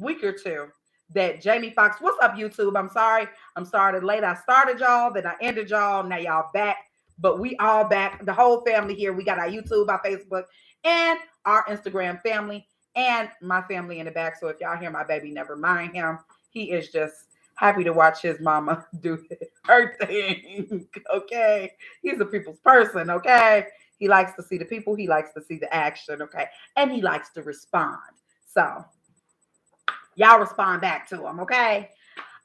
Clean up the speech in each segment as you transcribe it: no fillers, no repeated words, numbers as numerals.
week or two that Jamie Foxx, what's up, YouTube? I'm sorry late. I started y'all, then I ended y'all. Now y'all back, but we all back. The whole family here. We got our YouTube, our Facebook, and our Instagram family, and my family in the back. So if y'all hear my baby, never mind him. He is just happy to watch his mama do her thing. Okay, he's a people's person. Okay, he likes to see the people. He likes to see the action. Okay, and he likes to respond. So y'all respond back to him, okay?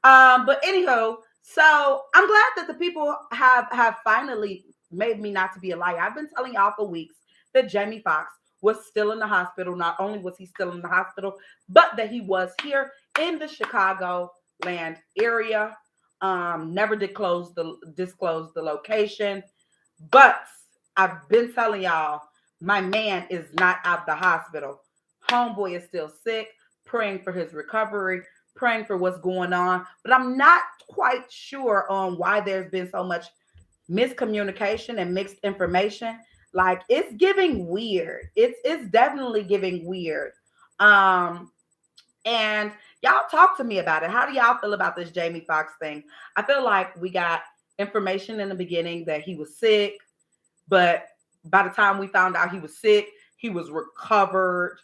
But anyhow, so I'm glad that the people have finally made me not to be a liar. I've been telling y'all for weeks that Jamie Foxx was still in the hospital. Not only was he still in the hospital, but that he was here in the Chicago land area. Never disclose the location, but I've been telling y'all my man is not out the hospital. Homeboy is still sick, praying for his recovery, praying for what's going on. But I'm not quite sure on why there's been so much miscommunication and mixed information. Like it's giving weird. It's definitely giving weird. Um, and y'all talk to me about it. How do y'all feel about this Jamie Foxx thing? I feel like we got information in the beginning that he was sick, but by the time we found out he was sick, he was recovered.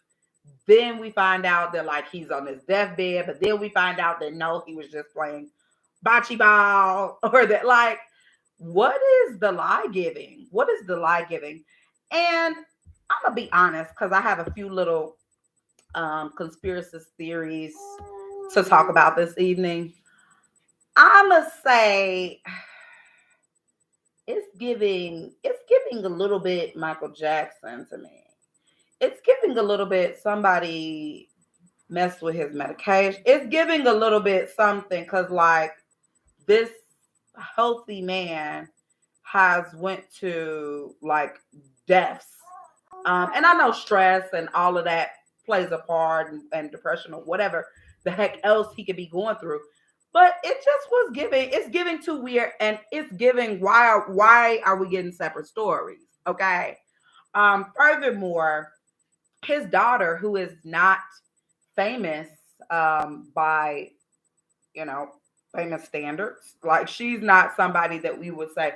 Then we find out that like he's on his deathbed, but then we find out that no, he was just playing bocce ball, or that like, what is the lie giving? What is the lie giving? And I'm gonna be honest because I have a few little conspiracy theories to talk about this evening. I must say it's giving a little bit Michael Jackson to me. It's giving a little bit somebody messed with his medication. It's giving a little bit something because like this healthy man has went to like deaths. And I know stress and all of that plays a part, and depression or whatever the heck else he could be going through. But it just was giving, it's giving too weird, and it's giving why are we getting separate stories? Okay. Furthermore, his daughter, who is not famous by you know famous standards, like she's not somebody that we would say,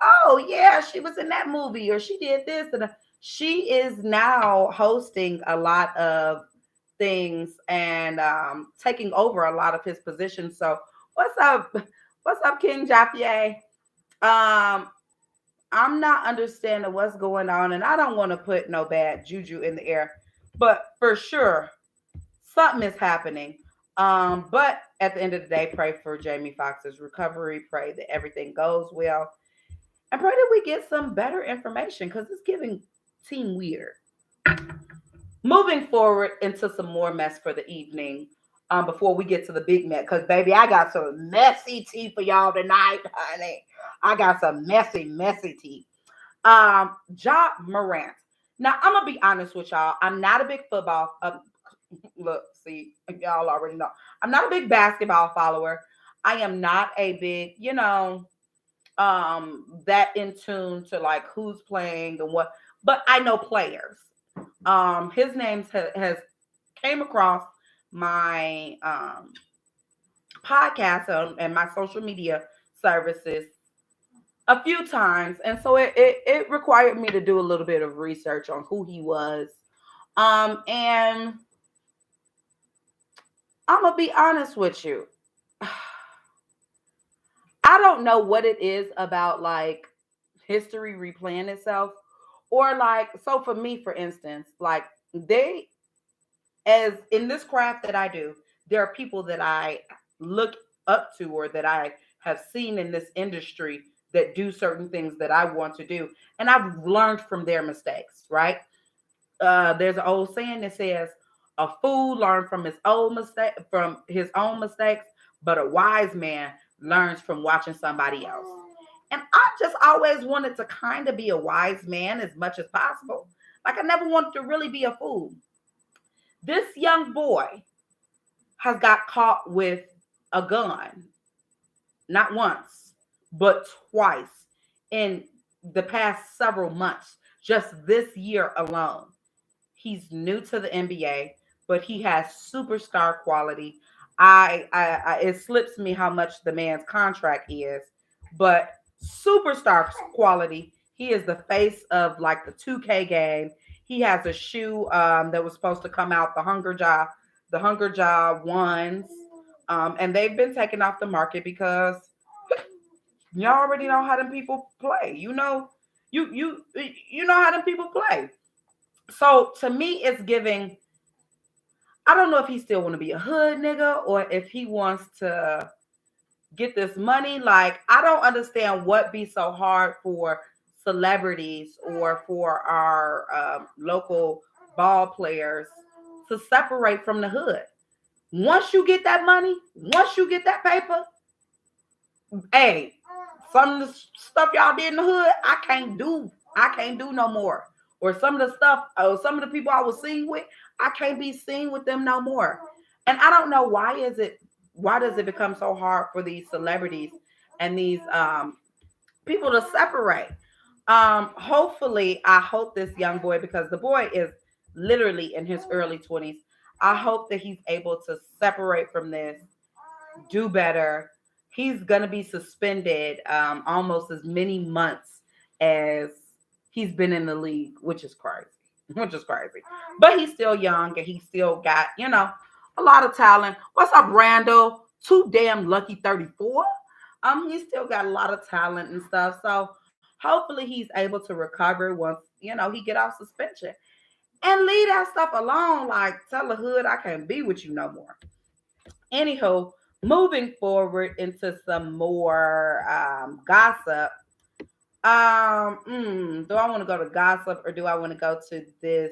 oh yeah, she was in that movie or she did this, and she is now hosting a lot of things and taking over a lot of his positions. So what's up, King Jaffe? um I'm not understanding what's going on, and I don't want to put no bad juju in the air, but for sure something is happening. But at the end of the day, pray for Jamie Foxx's recovery. Pray that everything goes well, and pray that we get some better information because it's giving team weird. Moving forward into some more mess for the evening. Before we get to the big mess, because baby, I got some messy tea for y'all tonight, honey. I got some messy tea. Ja Morant. Now I'm gonna be honest with y'all. I'm not a big football. Look, see, y'all already know. I'm not a big basketball follower. I am not a big, that in tune to like who's playing and what. But I know players. His name has came across my podcast and my social media services a few times, and so it required me to do a little bit of research on who he was. And I'm gonna be honest with you. I don't know what it is about like history replaying itself, or like, so for me, for instance, like they, as in this craft that I do, there are people that I look up to or that I have seen in this industry that do certain things that I want to do, and I've learned from their mistakes, right? There's an old saying that says, "A fool learns from his own mistakes, but a wise man learns from watching somebody else." And I just always wanted to kind of be a wise man as much as possible. Like I never wanted to really be a fool. This young boy has got caught with a gun, not once, but twice in the past several months, just this year alone. He's new to the NBA. but he has superstar quality. It slips me how much the man's contract is, but superstar quality. He is the face of like the 2K game. He has a shoe that was supposed to come out, the Hunger Jaw ones, and they've been taken off the market because you already know how them people play. You know how them people play. So to me, it's giving. I don't know if he still want to be a hood nigga or if he wants to get this money. Like, I don't understand what be so hard for celebrities or for our local ball players to separate from the hood. Once you get that money, once you get that paper, hey, some of the stuff y'all did in the hood, I can't do. I can't do no more. Or some of the stuff, some of the people I was seen with, I can't be seen with them no more. And I don't know why does it become so hard for these celebrities and these people to separate? Hopefully, I hope this young boy, because the boy is literally in his early 20s, I hope that he's able to separate from this, do better. He's gonna be suspended almost as many months as he's been in the league, which is crazy. Which is crazy. But he's still young and he still got, a lot of talent. What's up, Randall? Too damn lucky 34. He's still got a lot of talent and stuff. So hopefully he's able to recover once, he get off suspension. And leave that stuff alone. Like, tell the hood I can't be with you no more. Anywho, moving forward into some more gossip. Do I want to go to gossip or do I want to go to this?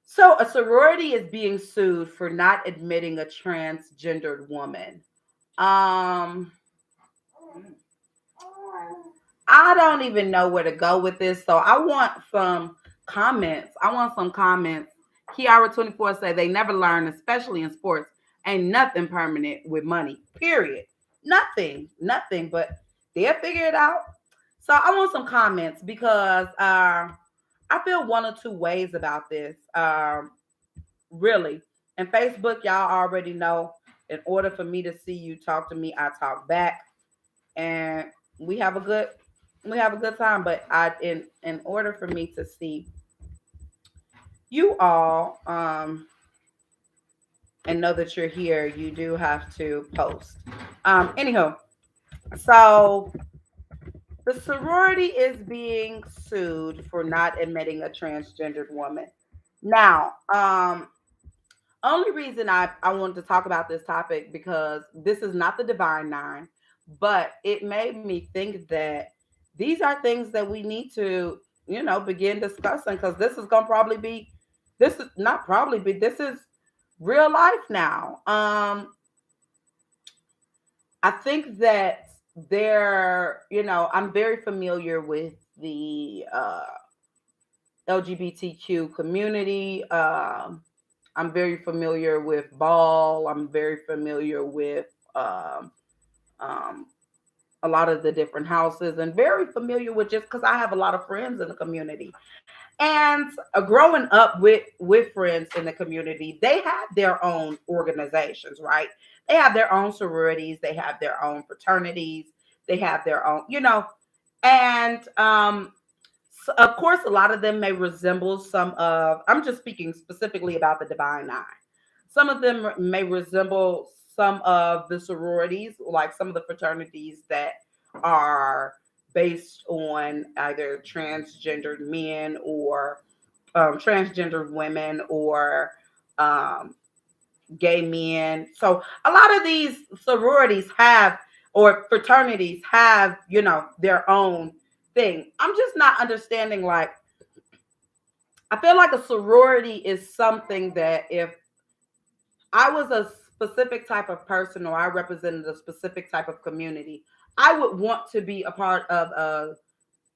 So a sorority is being sued for not admitting a transgendered woman. Um, I don't even know where to go with this, so I want some comments. Kiara 24 say they never learn, especially in sports. Ain't nothing permanent with money. Period. Nothing. But they'll figure it out. So I want some comments because I feel one or two ways about this. Really. And Facebook, y'all already know. In order for me to see you talk to me, I talk back, and we have a good time. But in order for me to see you all and know that you're here, you do have to post. Anyhow, so the sorority is being sued for not admitting a transgendered woman. Now, only reason I wanted to talk about this topic because this is not the Divine Nine, but it made me think that these are things that we need to, begin discussing because this is gonna probably be this is not probably be this is real life now. I think that I'm very familiar with the LGBTQ community. I'm very familiar with Ball. I'm very familiar with um, a lot of the different houses and very familiar with just because I have a lot of friends in the community. And growing up with friends in the community, they have their own organizations, right? They have their own sororities, they have their own fraternities, they have their own, and so of course, a lot of them may resemble some of. I'm just speaking specifically about the Divine Nine. Some of them may resemble some of the sororities, like some of the fraternities that are based on either transgendered men or transgendered women or um, gay men. So a lot of these sororities have or fraternities have, their own thing. I'm just not understanding like I feel like a sorority is something that if I was a specific type of person or I represented a specific type of community, I would want to be a part of a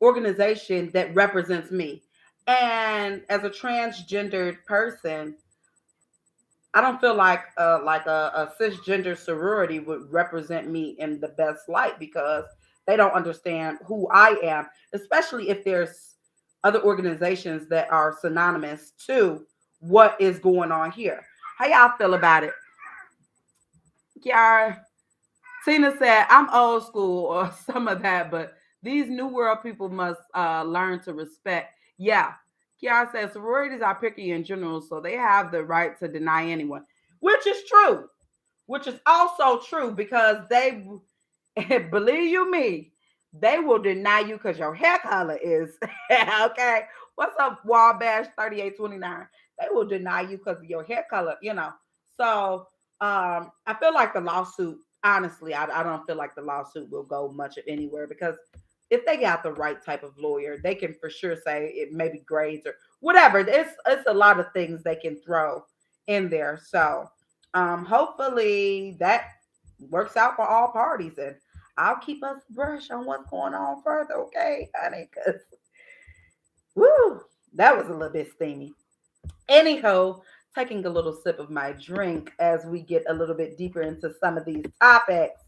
organization that represents me. And as a transgendered person, I don't feel like a cisgender sorority would represent me in the best light because they don't understand who I am, especially if there's other organizations that are synonymous to what is going on here. How y'all feel about it? Kiara, Tina said, I'm old school or some of that, but these new world people must learn to respect. Yeah. Kiara says sororities are picky in general, so they have the right to deny anyone, which is true, which is also true because they, believe you me, they will deny you because your hair color is okay. What's up, Wabash 3829? They will deny you because of your hair color, you know. So I feel like the lawsuit, honestly, I don't feel like the lawsuit will go much of anywhere because if they got the right type of lawyer, they can for sure say it maybe grades or whatever. It's a lot of things they can throw in there. So hopefully that works out for all parties, and I'll keep us brush on what's going on further, okay, honey? Because woo, that was a little bit steamy. Anyhow, taking a little sip of my drink as we get a little bit deeper into some of these topics.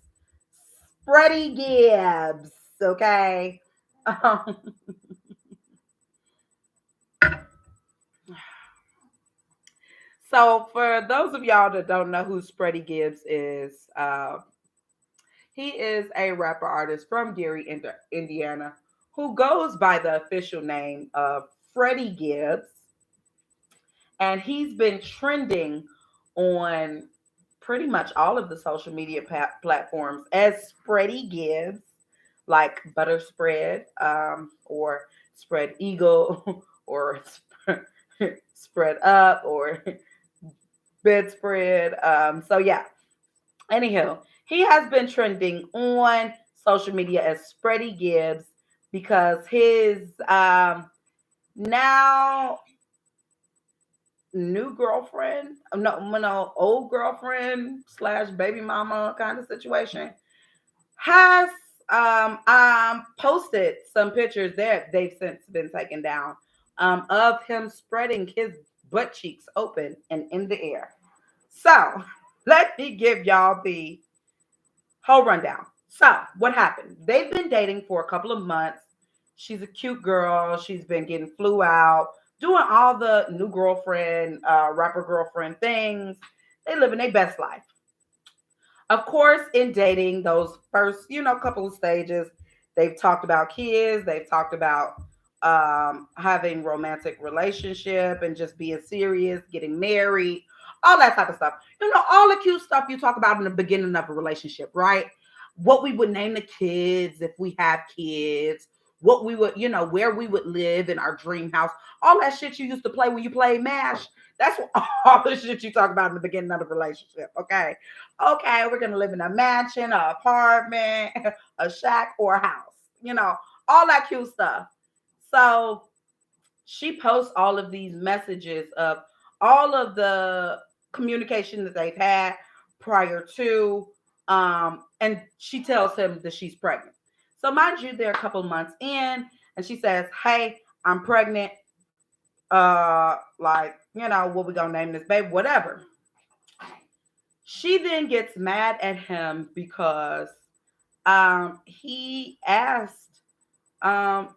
Freddie Gibbs, okay. Um, so for those of y'all that don't know who Freddie Gibbs is, he is a rapper artist from Gary, Indiana, who goes by the official name of Freddie Gibbs. And he's been trending on pretty much all of the social media platforms as Freddie Gibbs, like Butter Spread, or Spread Eagle, or Spread Up, or Bedspread. So yeah. Anyhow, he has been trending on social media as Freddie Gibbs because his now new girlfriend, no, old girlfriend slash baby mama kind of situation, has posted some pictures that they've since been taken down of him spreading his butt cheeks open and in the air. So let me give y'all the whole rundown. So what happened? They've been dating for a couple of months. She's a cute girl. She's been getting flew out, doing all the new girlfriend, rapper girlfriend things. They living their best life. Of course, in dating, those first, couple of stages, they've talked about kids. They've talked about having romantic relationship and just being serious, getting married, all that type of stuff. All the cute stuff you talk about in the beginning of a relationship, right? What we would name the kids if we have kids, what we would, where we would live in our dream house, all that shit you used to play when you played MASH. That's what, all the shit you talk about in the beginning of the relationship, okay? Okay, we're gonna live in a mansion, an apartment, a shack, or a house, all that cute stuff. So she posts all of these messages of all of the communication that they've had prior to, and she tells him that she's pregnant. So mind you, they're a couple months in, and she says, "Hey, I'm pregnant. Like, what we gonna name this baby? Whatever." She then gets mad at him because he asked,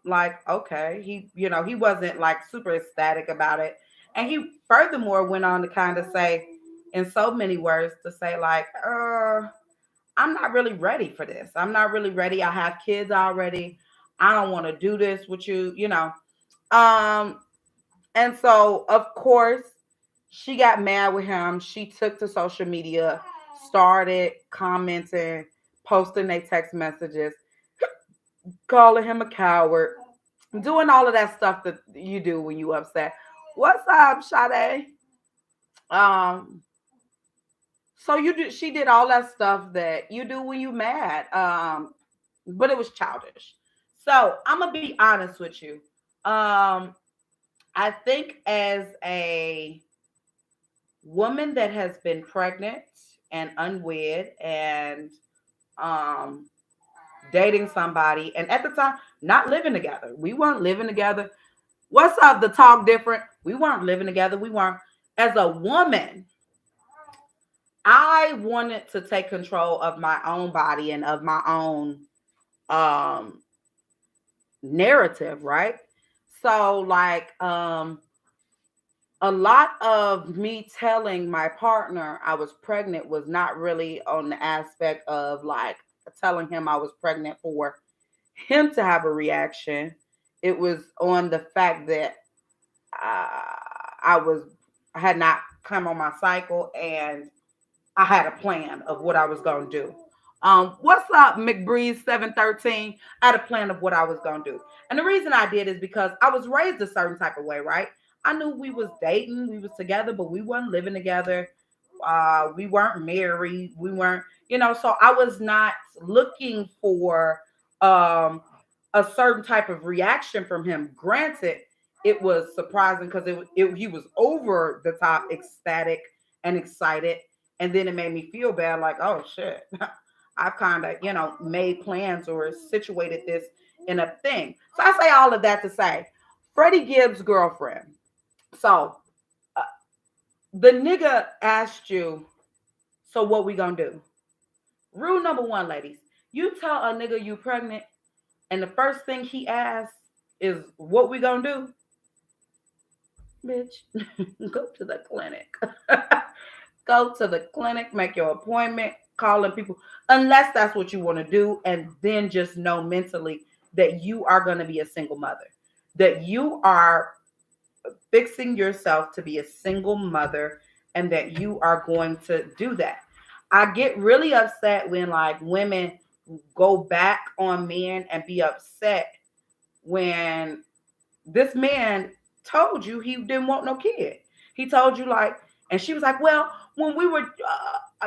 like, okay, he wasn't like super ecstatic about it. And he furthermore went on to kind of say, in so many words, to say, like, I'm not really ready for this. I'm not really ready. I have kids already. I don't want to do this with you. Um, and so of course she got mad with him. She took to social media, started commenting, posting their text messages, calling him a coward, doing all of that stuff that you do when you upset. What's up, Sade? Um, so she did all that stuff that you do when you mad. But it was childish. So I'm gonna be honest with you. I think as a woman that has been pregnant and unwed and um dating somebody, and at the time not living together, we weren't living together. What's up? The talk different. We weren't living together. We weren't. As a woman, I wanted to take control of my own body and of my own um narrative, right? So like a lot of me telling my partner I was pregnant was not really on the aspect of like telling him I was pregnant for him to have a reaction. It was on the fact that I was I had not come on my cycle and I had a plan of what I was gonna do. What's up, McBreeze 713? I had a plan of what I was gonna do. And the reason I did is because I was raised a certain type of way, right? I knew we was dating, we was together, but we weren't living together. We weren't married, we weren't, so I was not looking for um a certain type of reaction from him. Granted, it was surprising because he was over the top ecstatic and excited, and then it made me feel bad, like, oh shit, I've kind of, made plans or situated this in a thing. So I say all of that to say, Freddie Gibbs' girlfriend. So uh, the nigga asked you, so what we gonna do? Rule number one, ladies, you tell a nigga you pregnant, and the first thing he asks is, what we gonna do? Bitch, go to the clinic. Go to the clinic, make your appointment, calling people, unless that's what you want to do. And then just know mentally that you are going to be a single mother, that you are fixing yourself to be a single mother, and that you are going to do that. I get really upset when like women go back on men and be upset when this man told you he didn't want no kid. He told you like, and she was like, well, when we were,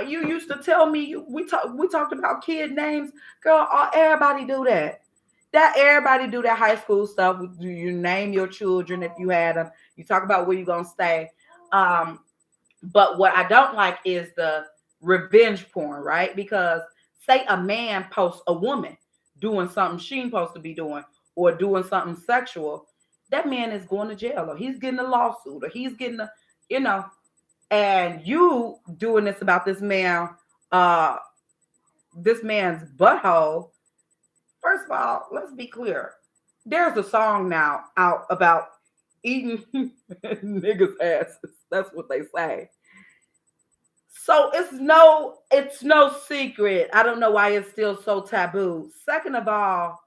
you used to tell me we talked about kid names, girl. Everybody do that. That everybody do that high school stuff. You name your children if you had them. You talk about where you're gonna stay. Um, but what I don't like is the revenge porn, right? Because say a man posts a woman doing something she ain't supposed to be doing or doing something sexual, that man is going to jail or he's getting a lawsuit or he's getting a, you know, and you doing this about uh, this man's butthole. First of all, let's be clear. There's a song now out about eating niggas' asses. That's what they say. So it's no secret. I don't know why it's still so taboo. Second of all,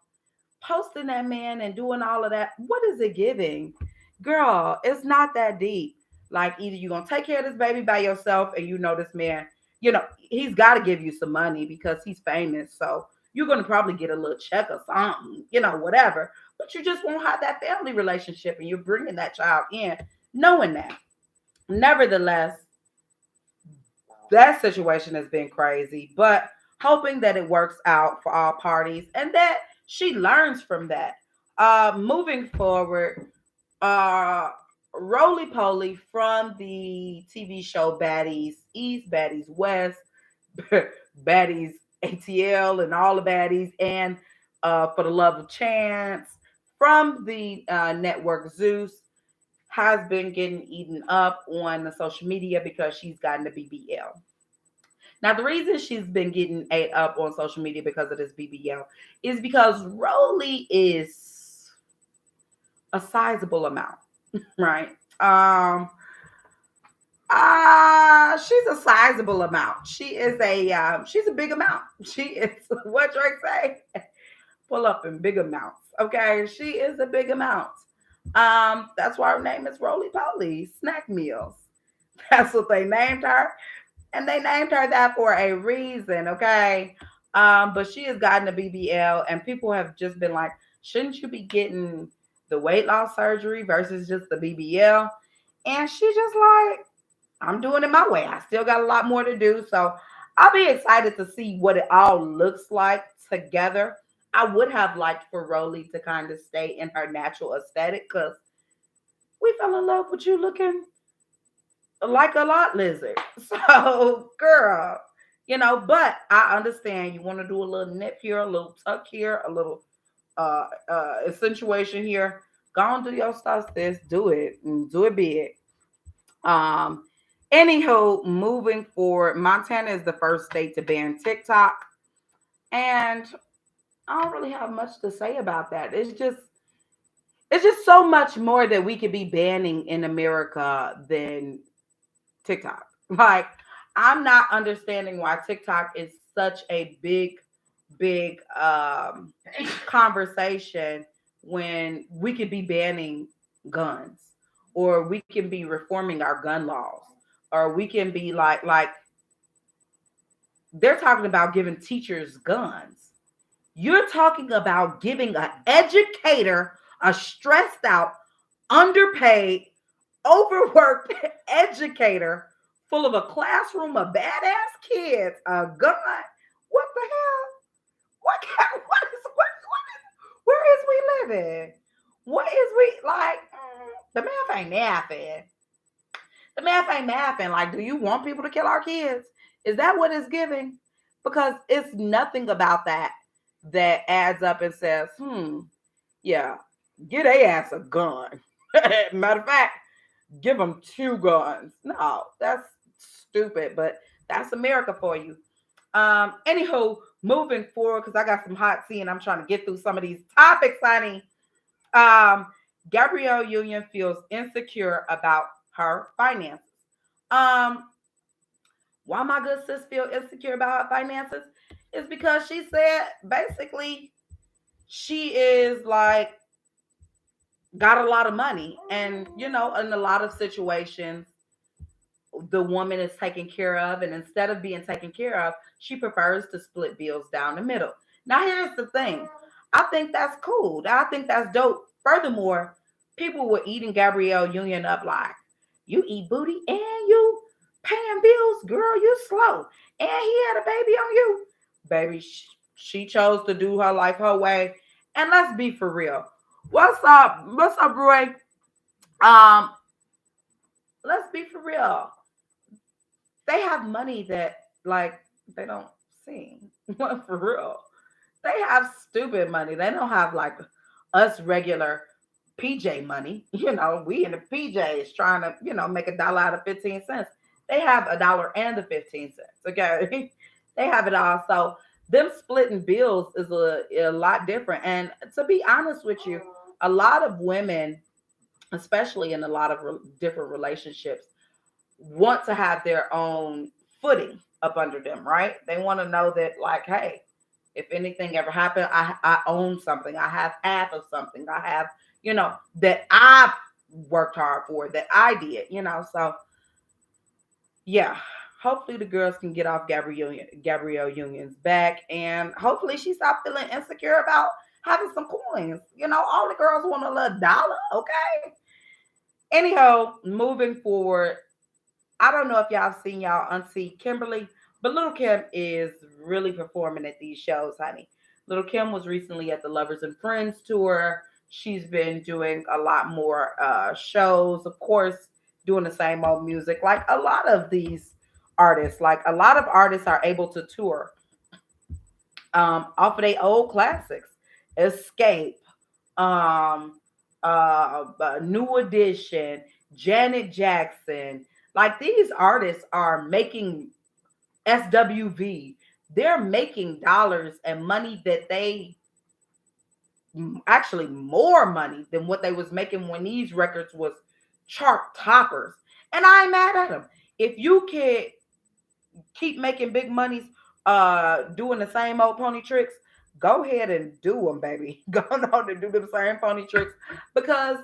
posting that man and doing all of that, what is it giving? Girl, it's not that deep. Like either you're gonna take care of this baby by yourself and this man, he's gotta give you some money because he's famous. So you're gonna probably get a little check or something, whatever. But you just won't have that family relationship and you're bringing that child in knowing that. Nevertheless, that situation has been crazy, but hoping that it works out for all parties and that she learns from that. Moving forward, uh, Roly Poly from the TV show Baddies East, Baddies West, Baddies ATL, and all the baddies, and For the Love of Chance from the network Zeus has been getting eaten up on the social media because she's gotten the BBL. Now, the reason she's been getting ate up on social media because of this BBL is because Roly is a sizable amount, right? She's a sizable amount. She's a big amount. She is what Drake say. Pull up in big amounts. Okay, she is a big amount. That's why her name is Roly Poly Snack Meals. That's what they named her, and they named her that for a reason. Okay, but she has gotten a BBL, and people have just been like, shouldn't you be getting the weight loss surgery versus just the BBL? And she just like, I'm doing it my way. I still got a lot more to do. So I'll be excited to see what it all looks like together. I would have liked for Roly to kind of stay in her natural aesthetic because we fell in love with you looking like a lot lizard. So, girl, but I understand you want to do a little nip here, a little tuck here, a little accentuation here. Go on, do your stuff, sis. Do it. Do it big. Um, Anywho, moving forward, Montana is the first state to ban TikTok. And I don't really have much to say about that. It's just It's just so much more that we could be banning in America than TikTok. Like, I'm not understanding why TikTok is such a big conversation when we could be banning guns, or we can be reforming our gun laws, or we can be like they're talking about giving teachers guns. You're talking about giving an educator, a stressed out, underpaid, overworked educator full of a classroom of badass kids a gun. What the hell? Where is we living? What is we like? The math ain't mathing. The math ain't mathing. Like, do you want people to kill our kids? Is that what it's giving? Because it's nothing about that adds up and says, yeah, get a ass a gun. Matter of fact, give them two guns. No, that's stupid, but that's America for you. Anywho, moving forward, because I got some hot tea and I'm trying to get through some of these topics, honey. Um, Gabrielle Union feels insecure about her finances. Um, why my good sis feel insecure about her finances is because she said basically she is like got a lot of money, and in a lot of situations the woman is taken care of, and instead of being taken care of, she prefers to split bills down the middle. Now here's the thing. I think that's cool. I think that's dope. Furthermore, people were eating Gabrielle Union up like, you eat booty and you paying bills, girl, you slow. And he had a baby on you. Baby, she chose to do her life her way. And let's be for real. What's up? What's up, Roy? Um, let's be for real. They have money that like they don't see. For real. They have stupid money. They don't have like us regular PJ money. We in the PJs trying to, make $1 out of 15 cents. They have $1 and the 15 cents. Okay. They have it all. So them splitting bills is a lot different. And to be honest with you, a lot of women, especially in a lot of different relationships, want to have their own footing up under them, right? They want to know that, like, hey, if anything ever happened, I own something. I have half of something. I have, that I've worked hard for, that I did. So yeah, hopefully the girls can get off Gabrielle Union's back, and hopefully she stopped feeling insecure about having some coins. All the girls want a little dollar, okay? Anyhow, moving forward, I don't know if y'all seen y'all Auntie Kimberly, but Little Kim is really performing at these shows, honey. Little Kim was recently at the Lovers and Friends tour. She's been doing a lot more shows, of course, doing the same old music. Like a lot of these artists, like a lot of artists are able to tour off of their old classics. Escape, um, New Edition, Janet Jackson. Like these artists are making SWV. They're making dollars and money that they actually more money than what they was making when these records was chart toppers. And I ain't mad at them. If you can keep making big monies doing the same old pony tricks, go ahead and do them, baby. Go on and do the same pony tricks because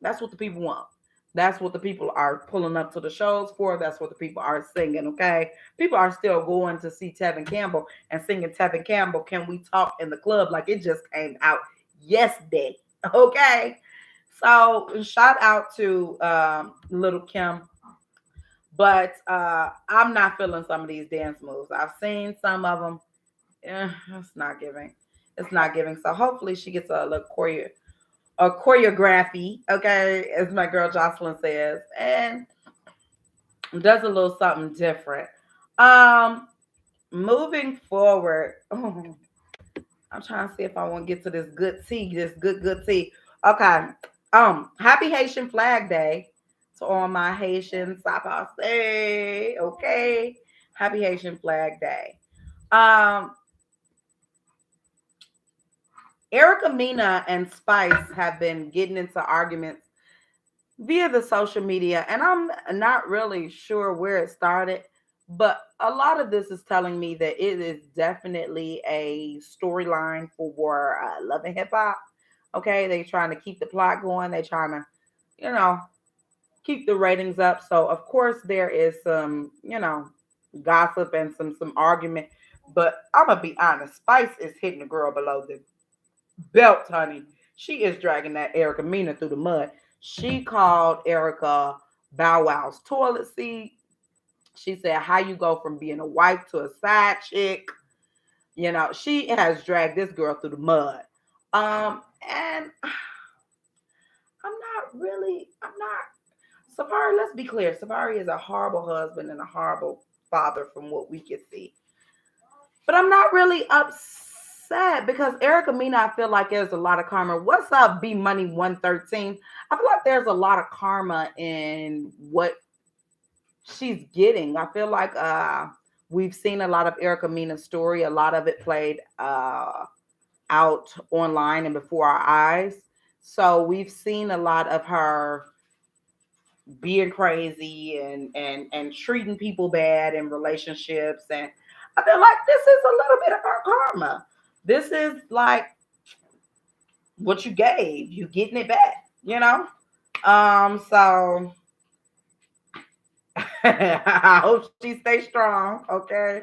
that's what the people want. That's what the people are pulling up to the shows for. That's what the people are singing, okay? People are still going to see Tevin Campbell and singing Tevin Campbell, Can We Talk in the club like it just came out yesterday, okay? So shout out to Little Kim. But I'm not feeling some of these dance moves. I've seen some of them. It's not giving. It's not giving. So hopefully she gets a little choreography, okay, as my girl Jocelyn says, and does a little something different. Um, moving forward, I'm trying to see if I want to get to this good tea, this good tea. Okay. Happy Haitian Flag Day to all my Haitians. Say, okay. Happy Haitian Flag Day. Um, Erica Mena and Spice have been getting into arguments via the social media, and I'm not really sure where it started, but a lot of this is telling me that it is definitely a storyline for Love and Hip Hop. Okay, they trying to keep the plot going. They trying to, you know, keep the ratings up. So of course there is some, gossip and some argument. But I'm gonna be honest, Spice is hitting the girl below the belt, honey. She is dragging that Erica Mena through the mud. She called Erica Bow Wow's toilet seat. She said, "How you go from being a wife to a side chick?" She has dragged this girl through the mud. And I'm not. Safaree, let's be clear. Safaree is a horrible husband and a horrible father from what we can see. But I'm not really upset because Erica Mena, I feel like there's a lot of karma. What's up, B Money 113? I feel like there's a lot of karma in what she's getting. I feel like we've seen a lot of Erica Mena's story. A lot of it played out online and before our eyes. So we've seen a lot of her being crazy and treating people bad in relationships, and I feel like this is a little bit of her karma. This is like what you gave, you getting it back. So I hope she stays strong. Okay,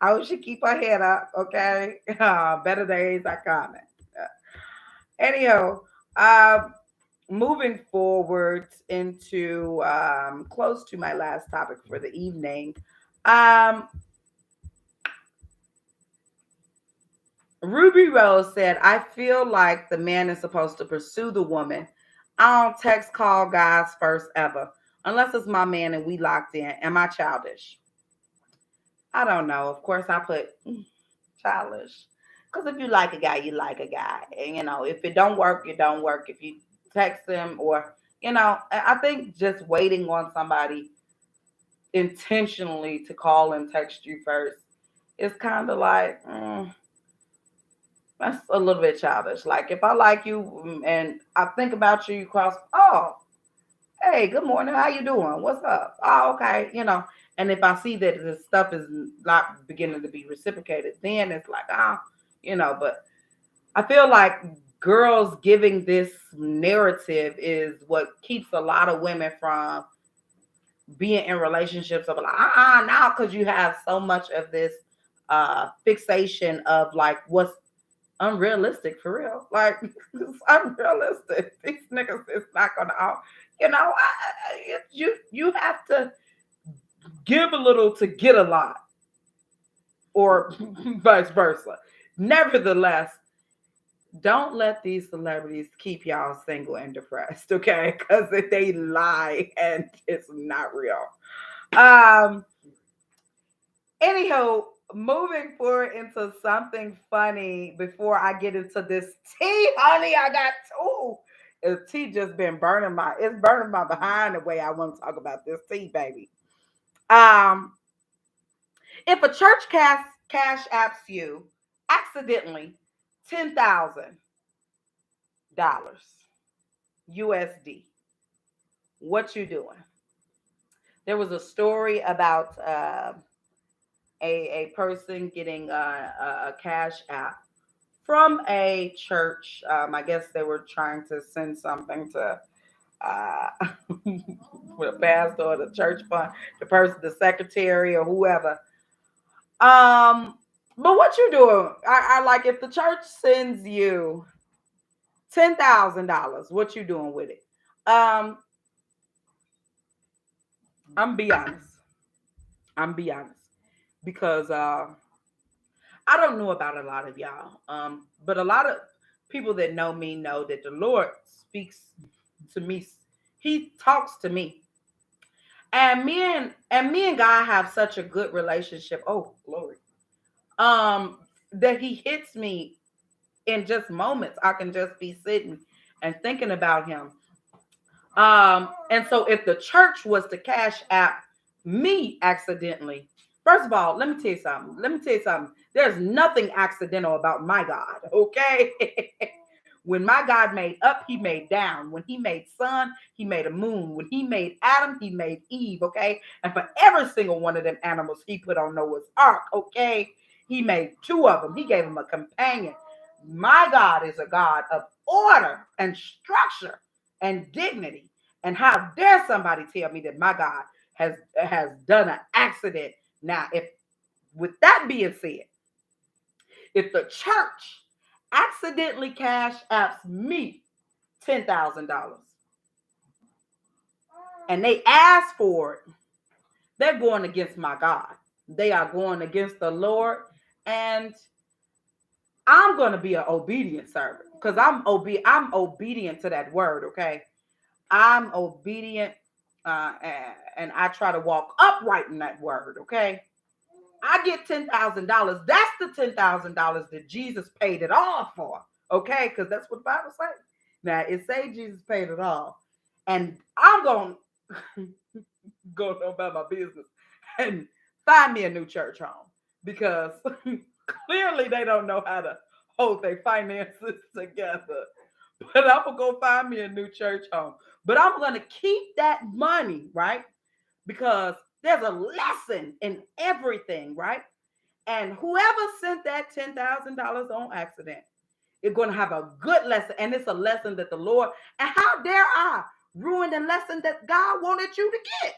I hope she keep her head up. Okay. Better days are coming. Anyhow, um moving forward into close to my last topic for the evening. um Ruby Rose said, "I feel like the man is supposed to pursue the woman. I don't text call guys first ever unless it's my man and we locked in. Am I childish?" I don't know. Of course I put childish, because if you like a guy, you like a guy, and if it don't work, it don't work. If you text him, or I think just waiting on somebody intentionally to call and text you first is kind of like, that's a little bit childish. Like, if I like you, and I think about you, you cross, oh, hey, good morning, how you doing? What's up? Oh, okay, And if I see that the stuff is not beginning to be reciprocated, then it's like, but I feel like girls giving this narrative is what keeps a lot of women from being in relationships of like, now, because you have so much of this fixation of like what's unrealistic for real. Like, it's unrealistic. These niggas is not gonna out. You have to give a little to get a lot, or vice versa. Nevertheless, don't let these celebrities keep y'all single and depressed, okay? Because if they lie and it's not real. Um. Anyhow, moving forward into something funny before I get into this tea, honey. I got two. The tea just been burning my behind the way I want to talk about this tea, baby. Um, if a church cash apps you accidentally $10,000 USD, what you doing? There was a story about a person getting a cash app from a church. I guess they were trying to send something to uh, the pastor or the church fund, the person, the secretary or whoever. But what you doing? I like, if the church sends you $10,000, what you doing with it? Um, I'm be honest. Because I don't know about a lot of y'all, but a lot of people that know me know that the Lord speaks to me. He talks to me, and me and God have such a good relationship. Oh, glory! That He hits me in just moments. I can just be sitting and thinking about Him. And so if the church was to cash app me accidentally, First of all, let me tell you something. Let me tell you something. There's nothing accidental about my God, okay? When my God made up, he made down. When he made sun, he made a moon. When he made Adam, he made Eve, okay? And for every single one of them animals he put on Noah's ark, okay? He made two of them. He gave them a companion. My God is a God of order and structure and dignity. And how dare somebody tell me that my God has done an accident? Now, if with that being said, if the church accidentally cash apps me $10,000 and they ask for it, they're going against my God. They are going against the Lord, and I'm going to be an obedient servant because I'm obedient to that word. Okay, I'm obedient, and I try to walk upright in that word. Okay, I get $10,000. That's the $10,000 that Jesus paid it all for. Okay, because that's what the Bible says. Now it say Jesus paid it all, and I'm going to go about my business and find me a new church home because clearly they don't know how to hold their finances together. But I'm gonna go find me a new church home. But I'm gonna keep that money, right? Because there's a lesson in everything, right? And whoever sent that $10,000 on accident is going to have a good lesson. And it's a lesson that the Lord, and how dare I ruin the lesson that God wanted you to get?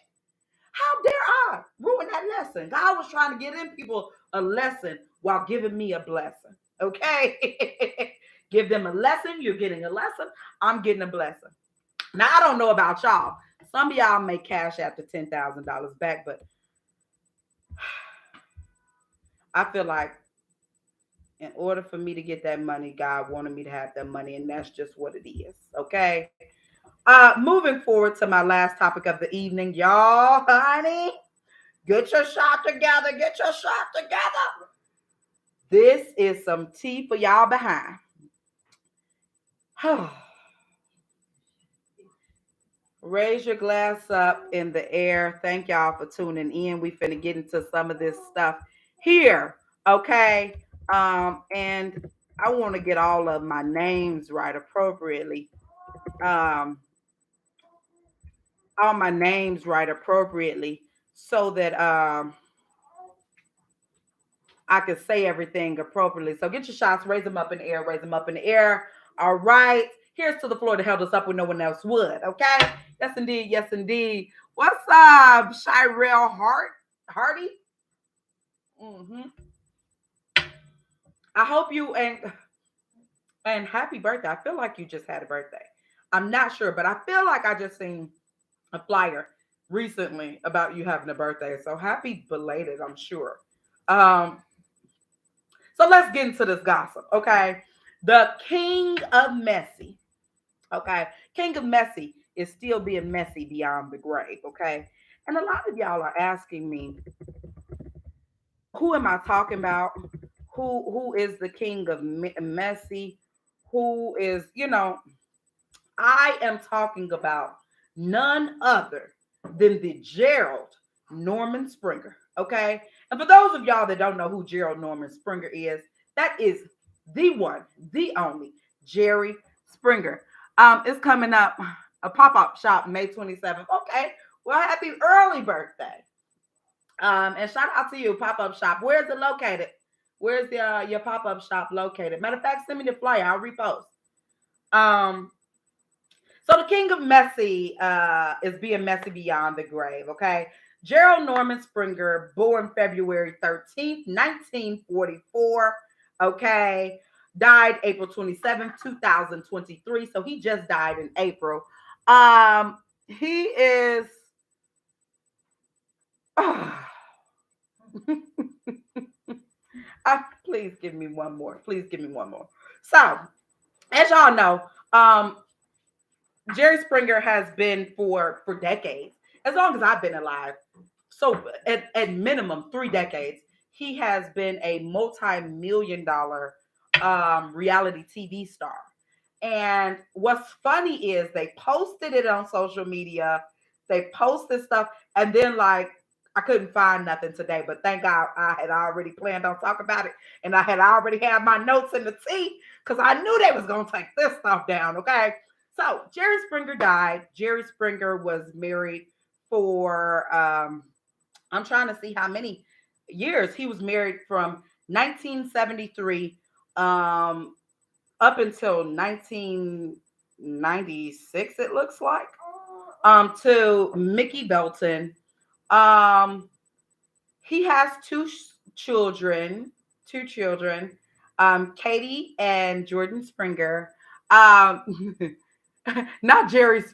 How dare I ruin that lesson? God was trying to get in people a lesson while giving me a blessing. Okay? Give them a lesson. You're getting a lesson. I'm getting a blessing. Now, I don't know about y'all. Some of y'all may cash after $10,000 back, but I feel like in order for me to get that money, God wanted me to have that money, and that's just what it is. Okay. Moving forward to my last topic of the evening, y'all, honey, get your shot together. Get your shot together. This is some tea for y'all behind. Raise your glass up in the air. Thank y'all for tuning in. We finna get into some of this stuff here, okay? And I want to get all of my names right appropriately. Um, all my names right appropriately so that I can say everything appropriately. So get your shots, raise them up in the air, raise them up in the air. All right. Here's to the floor that held us up when no one else would. Okay. Yes, indeed. Yes, indeed. What's up, Shirel Hardy? Mm-hmm. I hope you and happy birthday. I feel like you just had a birthday. I'm not sure, but I feel like I just seen a flyer recently about you having a birthday. So happy belated, I'm sure. Um, so let's get into this gossip, okay? The king of messy, okay? King of messy is still being messy beyond the grave, okay? And a lot of y'all are asking me, who am I talking about? Who is the king of messy? Who is, I am talking about none other than the Gerald Norman Springer. Okay. And for those of y'all that don't know who Gerald Norman Springer is, that is the one, the only Jerry Springer. It's coming up a pop-up shop May 27th. Okay. Well, happy early birthday. And shout out to you, pop-up shop. Where is it located? Where's your pop-up shop located? Matter of fact, send me the flyer. I'll repost. So the king of messy is being messy beyond the grave, okay? Gerald Norman Springer, born February 13th, 1944, okay? Died April 27th, 2023. So he just died in April. He is... please give me one more. Please give me one more. So, as y'all know, Jerry Springer has been for decades, as long as I've been alive. So at minimum 3 decades, he has been a multi-million-dollar reality TV star. And what's funny is they posted it on social media. They posted stuff, and then like I couldn't find nothing today, but thank God I had already planned on talking about it, and I had already had my notes in the tea because I knew they was gonna take this stuff down. Okay, so Jerry Springer died. Jerry Springer was married for I'm trying to see how many years he was married from 1973 um, up until 1996. It looks like to Mickey Belton. Um, he has children, two children, Katie and Jordan Springer. Um, not Jerry's,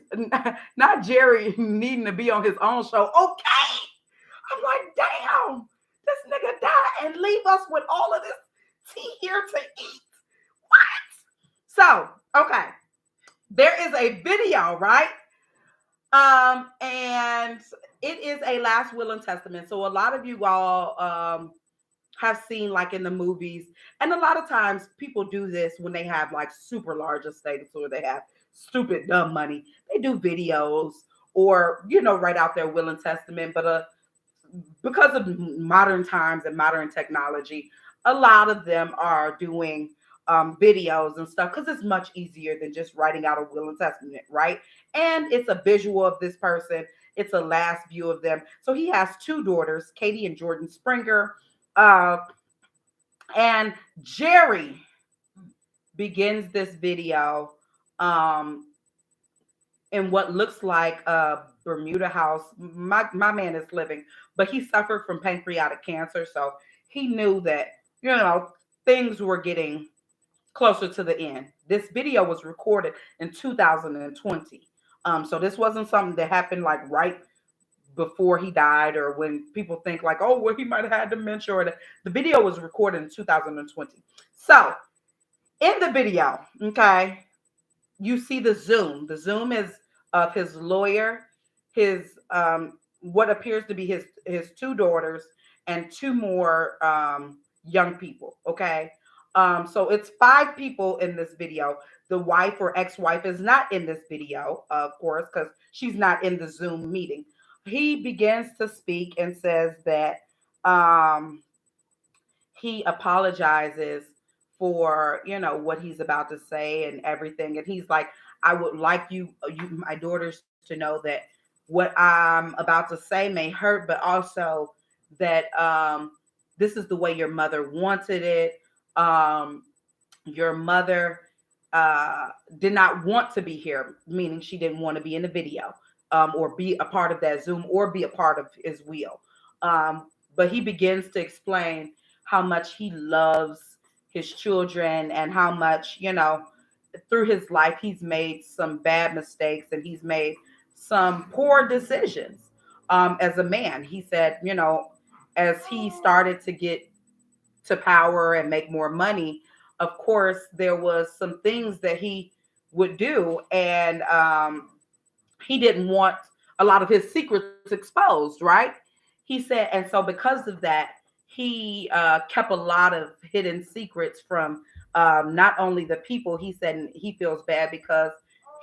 not Jerry needing to be on his own show. Okay, I'm like, damn, this nigga died and leave us with all of this tea here to eat. What? So, okay, there is a video, right? And it is a last will and testament. So a lot of you all have seen like in the movies, and a lot of times people do this when they have like super large estates or they have stupid dumb money. They do videos or write out their will and testament. But because of modern times and modern technology, a lot of them are doing videos and stuff because it's much easier than just writing out a will and testament, right? And it's a visual of this person. It's a last view of them. So he has two daughters, Katie and Jordan Springer. And Jerry begins this video in what looks like a Bermuda house. My man is living, but he suffered from pancreatic cancer. So he knew that, things were getting closer to the end. This video was recorded in 2020. So this wasn't something that happened like right before he died, or when people think like, oh, well, he might have had dementia. Or the video was recorded in 2020. So in the video, okay, you see the Zoom. The Zoom is of his lawyer, his what appears to be his two daughters, and two more young people. Okay. So it's 5 people in this video. The wife or ex-wife is not in this video, of course, because she's not in the Zoom meeting. He begins to speak and says that he apologizes for what he's about to say and everything, and he's like, I would like my daughters to know that what I'm about to say may hurt, but also that this is the way your mother wanted it. Your mother did not want to be here, meaning she didn't want to be in the video, or be a part of that Zoom, or be a part of his will. But he begins to explain how much he loves his children, and how much, through his life, he's made some bad mistakes and he's made some poor decisions as a man. He said, as he started to get to power and make more money, of course, there was some things that he would do, and he didn't want a lot of his secrets exposed, right? He said, and so because of that, he kept a lot of hidden secrets from not only the people. He said he feels bad because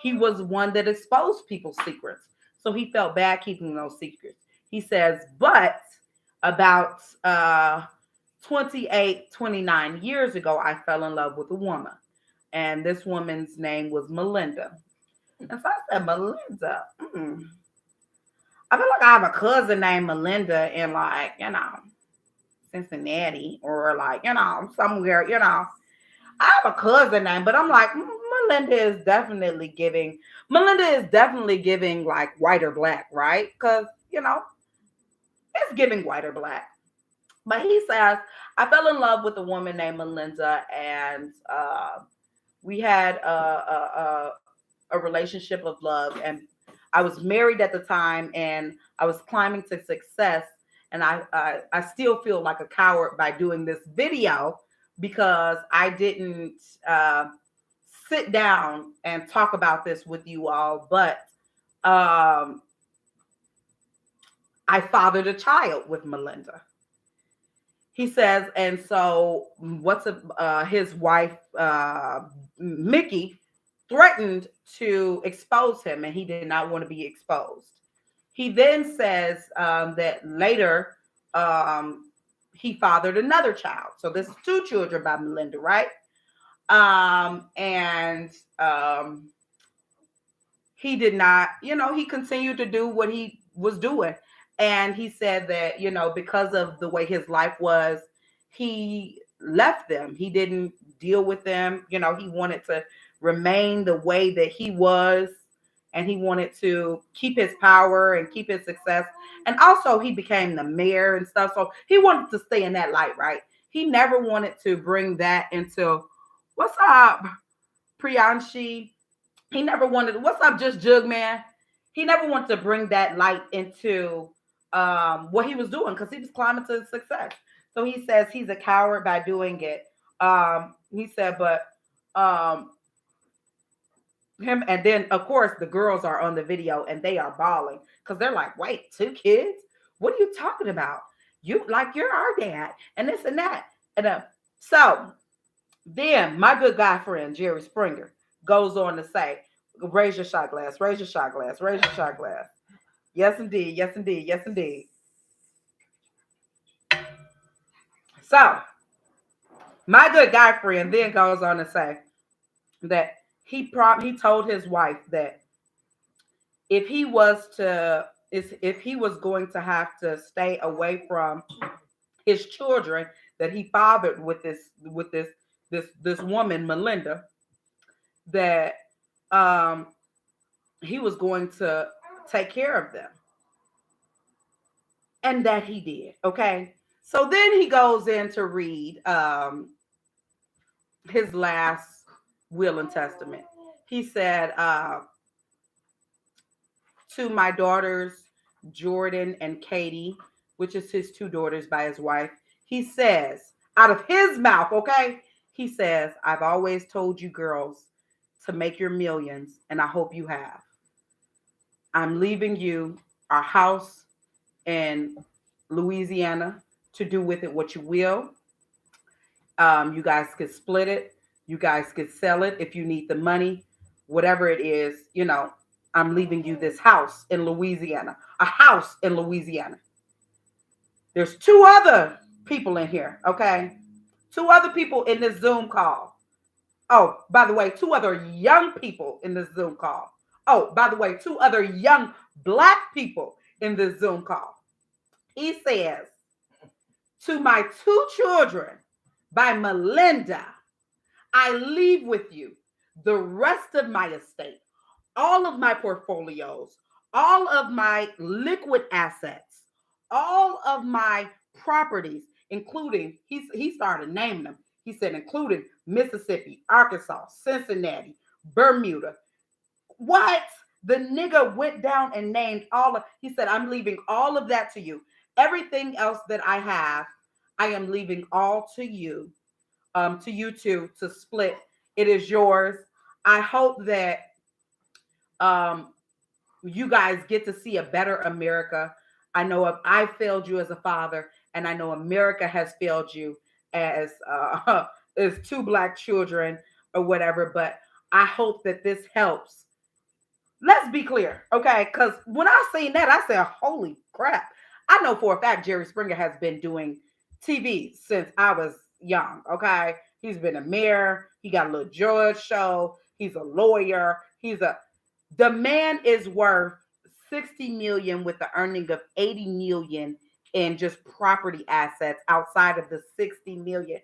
he was one that exposed people's secrets. So he felt bad keeping those secrets. He says, but about 29 years ago, I fell in love with a woman. And this woman's name was Melinda. And so I said, Melinda, I feel like I have a cousin named Melinda in, like, Cincinnati, or like, somewhere, I have a cousin name, but I'm like, Melinda is definitely giving like white or black, right? Because, it's giving white or black. But he says, I fell in love with a woman named Melinda, and we had a relationship of love, and I was married at the time, and I was climbing to success. And I still feel like a coward by doing this video, because I didn't sit down and talk about this with you all, but I fathered a child with Melinda. He says, and so his wife, Mickey, threatened to expose him, and he did not want to be exposed. He then says that later he fathered another child. So this is two children by Melinda, right? And he did not, he continued to do what he was doing. And he said that, because of the way his life was, he left them. He didn't deal with them. He wanted to remain the way that he was. And he wanted to keep his power and keep his success. And also, he became the mayor and stuff. So he wanted to stay in that light, right? He never wanted to bring that into, what's up, Priyanshi? He never wanted, what's up, just Jug Man? He never wanted to bring that light into what he was doing because he was climbing to success. So he says he's a coward by doing it. He said, but him, and then of course the girls are on the video and they are bawling because they're like, wait, two kids? What are you talking about? You're our dad and this and that. And so then my good guy friend Jerry Springer goes on to say, raise your shot glass, raise your shot glass, raise your shot glass. Yes, indeed. Yes, indeed. Yes, indeed. So my good guy friend then goes on to say that he told his wife that if he was going to have to stay away from his children that he fathered with this woman Melinda, that he was going to take care of them. And that he did. Okay. So then he goes in to read his last will and testament. He said, to my daughters, Jordan and Katie, which is his two daughters by his wife, he says, out of his mouth, okay? He says, I've always told you girls to make your millions, and I hope you have. I'm leaving you our house in Louisiana to do with it what you will. You guys could split it. You guys could sell it if you need the money, whatever it is, I'm leaving you this house in Louisiana, a house in Louisiana. There's two other people in here, okay? Two other people in this Zoom call. Oh, by the way, two other young people in this Zoom call. Oh, by the way, two other young Black people in this Zoom call. He says, to my two children by Melinda, I leave with you the rest of my estate, all of my portfolios, all of my liquid assets, all of my properties, including, he started naming them. He said, including Mississippi, Arkansas, Cincinnati, Bermuda. What? The nigga went down and named he said, I'm leaving all of that to you. Everything else that I have, I am leaving all to you two to split. It is yours. I hope that you guys get to see a better America. I know I failed you as a father, and I know America has failed you as two Black children or whatever. But I hope that this helps. Let's be clear, okay? Because when I seen that, I said, "Holy crap!" I know for a fact Jerry Springer has been doing TV since I was young. Okay, he's been a mayor. He got a little George show. He's a lawyer. The man is worth 60 million with the earning of 80 million in just property assets outside of the 60 million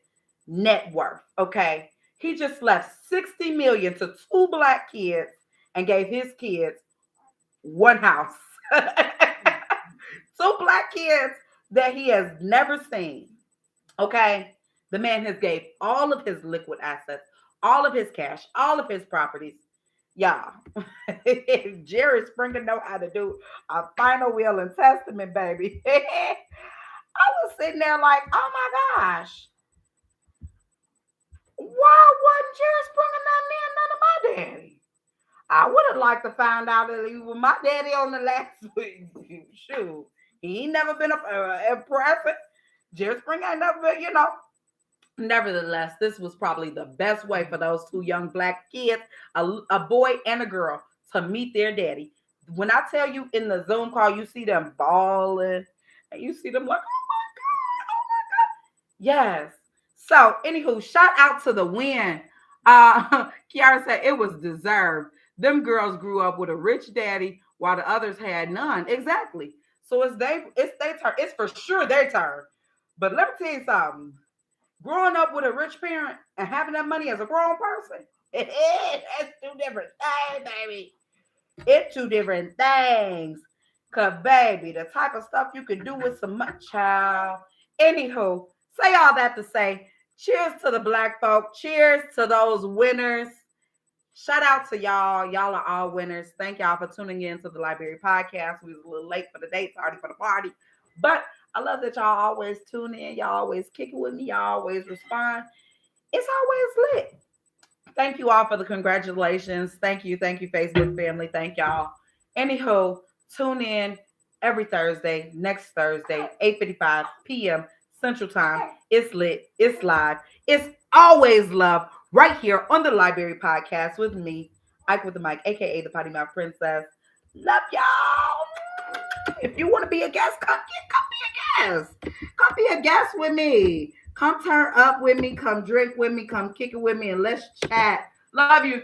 net worth. Okay. He just left 60 million to two Black kids and gave his kids one house. Two Black kids that he has never seen. Okay. The man has gave all of his liquid assets, all of his cash, all of his properties. Y'all, if Jerry Springer know how to do a final will and testament, baby. I was sitting there like, oh my gosh. Why wasn't Jerry Springer not near none of my daddy? I would have liked to find out that he was my daddy on the last week. Shoot. He ain't never been a prophet. Jerry Springer ain't never been, Nevertheless, this was probably the best way for those two young Black kids, a boy and a girl, to meet their daddy. When I tell you in the Zoom call, you see them bawling and you see them like, oh my God, oh my God. Yes. So, anywho, shout out to the win. Kiara said it was deserved. Them girls grew up with a rich daddy while the others had none. Exactly. So it's their turn. It's for sure their turn. But let me tell you something. Growing up with a rich parent and having that money as a grown person, that's two different things, baby. It's two different things. Cause baby, the type of stuff you can do with some money, child. Anywho, say all that to say, cheers to the black folk. Cheers to those winners. Shout out to y'all. Y'all are all winners. Thank y'all for tuning in to the Library Podcast. We was a little late for the day, tardy for the party. But I love that y'all always tune in. Y'all always kick it with me. Y'all always respond. It's always lit. Thank you all for the congratulations. Thank you, Facebook family. Thank y'all. Anyhow, tune in every Thursday, next Thursday, 8:55 p.m. Central Time. It's lit, it's live, it's always love right here on the Library Podcast with me, Ike with the mic, aka the Potty Mouth Princess. Love y'all. If you want to be a guest, come be a guest. Come be a guest with me. Come turn up with me. Come drink with me. Come kick it with me, and let's chat. Love you.